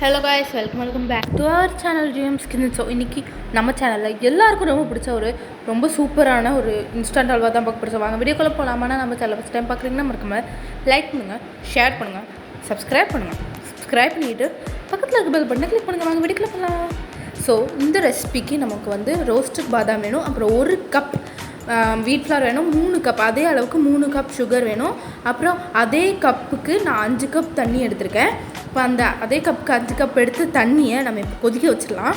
Hello guys, welcome back to our channel gmkitchen. So இன்றைக்கி நம்ம சேனலில் எல்லாருக்கும் ரொம்ப பிடிச்ச ரொம்ப சூப்பரான இன்ஸ்டன்ட் அல்வா தான் பார்க்க பிடிச்ச. வாங்க வீடியோக்குள்ளே போகலாமான்னா நம்ம சேனல் ஃபஸ்ட் டைம் பார்க்குறீங்கன்னா மறக்காம லைக் பண்ணுங்கள், ஷேர் பண்ணுங்கள், சப்ஸ்கிரைப் பண்ணிவிட்டு பக்கத்தில் இருக்க பெல் பட்டனை கிளிக் பண்ணுங்கள். வாங்க வீடியோக்குள்ளே போகலாம். ஸோ இந்த ரெசிபிக்கு நமக்கு ரோஸ்டட் பாதாம் வேணும், அப்புறம் 1 கப் வீட் ஃப்ளவர் வேணும், 3 கப் அதே அளவுக்கு 3 கப் சுகர் வேணும், அப்புறம் அதே கப்புக்கு நான் 5 கப் தண்ணி எடுத்திருக்கேன். இப்போ அதே கப்புக்கு 5 கப் எடுத்து தண்ணியை நம்ம இப்போ கொதிக்க வச்சிடலாம்.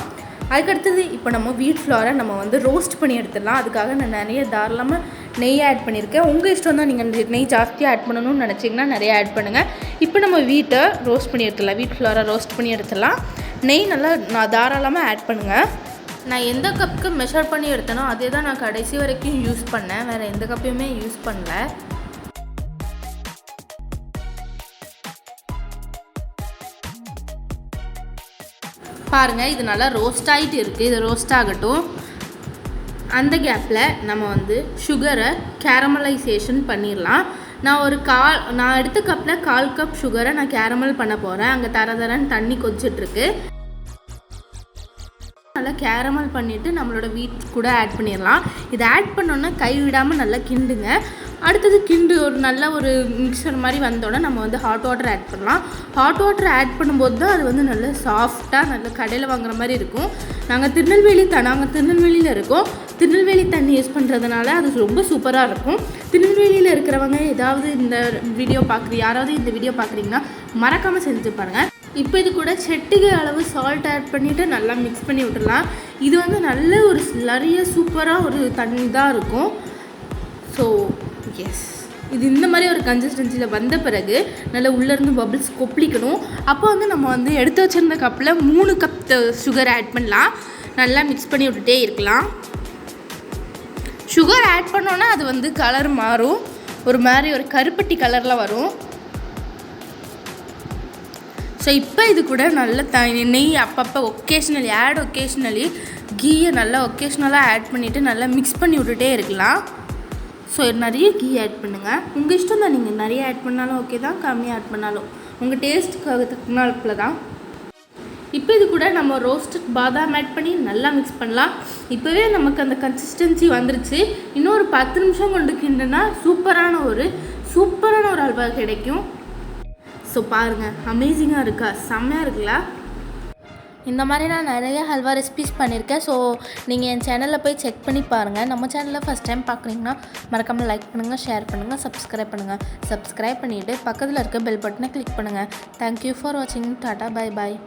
அதுக்கடுத்தது இப்போ நம்ம வீட் ஃப்ளவரை நம்ம ரோஸ்ட் பண்ணி எடுத்துடலாம். அதுக்காக நான் நிறைய தாராளமாக நெய் ஆட் பண்ணியிருக்கேன். உங்கள் இஷ்டம் தான், நீங்கள் நெய் ஜாஸ்தியாக ஆட் பண்ணணும்னு நினச்சிங்கன்னா நிறைய ஆட் பண்ணுங்கள். இப்போ நம்ம வீட்டை ரோஸ்ட் பண்ணி எடுத்துடலாம், வீட் ஃப்ளவரை ரோஸ்ட் பண்ணி எடுத்துடலாம். நெய் நல்லா தாராளமாக ஆட் பண்ணுங்கள். நான் எந்த கப்புக்கு மெஷர் பண்ணி எடுத்தேனோ அதே தான் நான் கடைசி வரைக்கும் யூஸ் பண்ணேன், வேறு எந்த கப்பையுமே யூஸ் பண்ணல. பாருங்கள், இது நல்லா ரோஸ்ட் ஆகிட்டு இருக்குது. இது ரோஸ்ட் ஆகட்டும். அந்த கேப்பில் நம்ம சுகரை கேரமலைசேஷன் பண்ணிடலாம். நான் எடுத்த கப்பில் 1/4 கப் சுகரை நான் கேரமல் பண்ண போகிறேன். அங்கே தரன்னு தண்ணி கொதிச்சிட்ருக்கு. நல்லா கேரமல் பண்ணிவிட்டு நம்மளோட வீட் கூட ஆட் பண்ணிடலாம். இதை ஆட் பண்ணோன்னா கை விடாமல் நல்லா கிண்டுங்க. அடுத்தது ஒரு மிக்சர் மாதிரி வந்தோடனே நம்ம ஹாட் வாட்டர் ஆட் பண்ணலாம். ஹாட் வாட்டர் ஆட் பண்ணும்போது தான் அது நல்ல சாஃப்டாக நல்ல கடையில் வாங்குற மாதிரி இருக்கும். நாங்கள் திருநெல்வேலியில் இருக்கோம். திருநெல்வேலி தண்ணி யூஸ் பண்ணுறதுனால அது ரொம்ப சூப்பராக இருக்கும். திருநெல்வேலியில் இருக்கிறவங்க யாராவது இந்த வீடியோ பார்க்குறீங்கன்னா மறக்காமல் செஞ்சு பாருங்கள். இப்போ இது கூட செட்டிகை அளவு சால்ட் ஆட் பண்ணிவிட்டு நல்லா மிக்ஸ் பண்ணி விட்டுடலாம். இது நல்ல ஒரு நிறைய சூப்பராக தண்ணி தான் இருக்கும். ஸோ எஸ், இது இந்த மாதிரி ஒரு கன்சிஸ்டன்சியில் வந்த பிறகு நல்லா உள்ளேருந்து பபிள்ஸ் கொப்பளிக்கணும். அப்போ நம்ம எடுத்து வச்சுருந்த கப்பில் 3 கப் சுகர் ஆட் பண்ணலாம். நல்லா மிக்ஸ் பண்ணி விட்டுட்டே இருக்கலாம். சுகர் ஆட் பண்ணோன்னா அது கலர் மாறும், ஒரு கருப்பட்டி கலரில் வரும். ஸோ இப்போ இது கூட நல்ல நெய் அப்பப்போ ஒகேஷ்னலி கீயை நல்லா ஒகேஷ்னலாக ஆட் பண்ணிவிட்டு நல்லா மிக்ஸ் பண்ணி விட்டுட்டே இருக்கலாம். ஸோ நிறைய கீ ஆட் பண்ணுங்கள். உங்கள் இஷ்டம் தான், நீங்கள் நிறைய ஆட் பண்ணாலும் ஓகே தான், கம்மியாக ஆட் பண்ணாலும் உங்கள் டேஸ்ட்டுக்காக தக்குனால தான். இப்போ இது கூட நம்ம ரோஸ்டட் பாதாம் ஆட் பண்ணி நல்லா மிக்ஸ் பண்ணலாம். இப்போவே நமக்கு அந்த கன்சிஸ்டன்சி வந்துருச்சு. இன்னும் ஒரு 10 நிமிஷம் கொண்டு கிண்டுனா சூப்பரான ஒரு அல்வா கிடைக்கும். ஸோ பாருங்கள், அமேசிங்காக இருக்கா, செம்மையாக இருக்குல்ல. இந்த மாதிரி நான் நிறைய ஹல்வா ரெசிபிஸ் பண்ணியிருக்கேன். ஸோ நீங்கள் என் சேனலில் போய் செக் பண்ணி பாருங்கள். நம்ம சேனலில் ஃபஸ்ட் டைம் பார்க்குறீங்கன்னா மறக்காமல் லைக் பண்ணுங்கள், ஷேர் பண்ணுங்கள், சப்ஸ்கிரைப் பண்ணிவிட்டு பக்கத்தில் இருக்க பெல் பட்டனை கிளிக் பண்ணுங்கள். தேங்க்யூ ஃபார் வாட்சிங். Tata, bye bye.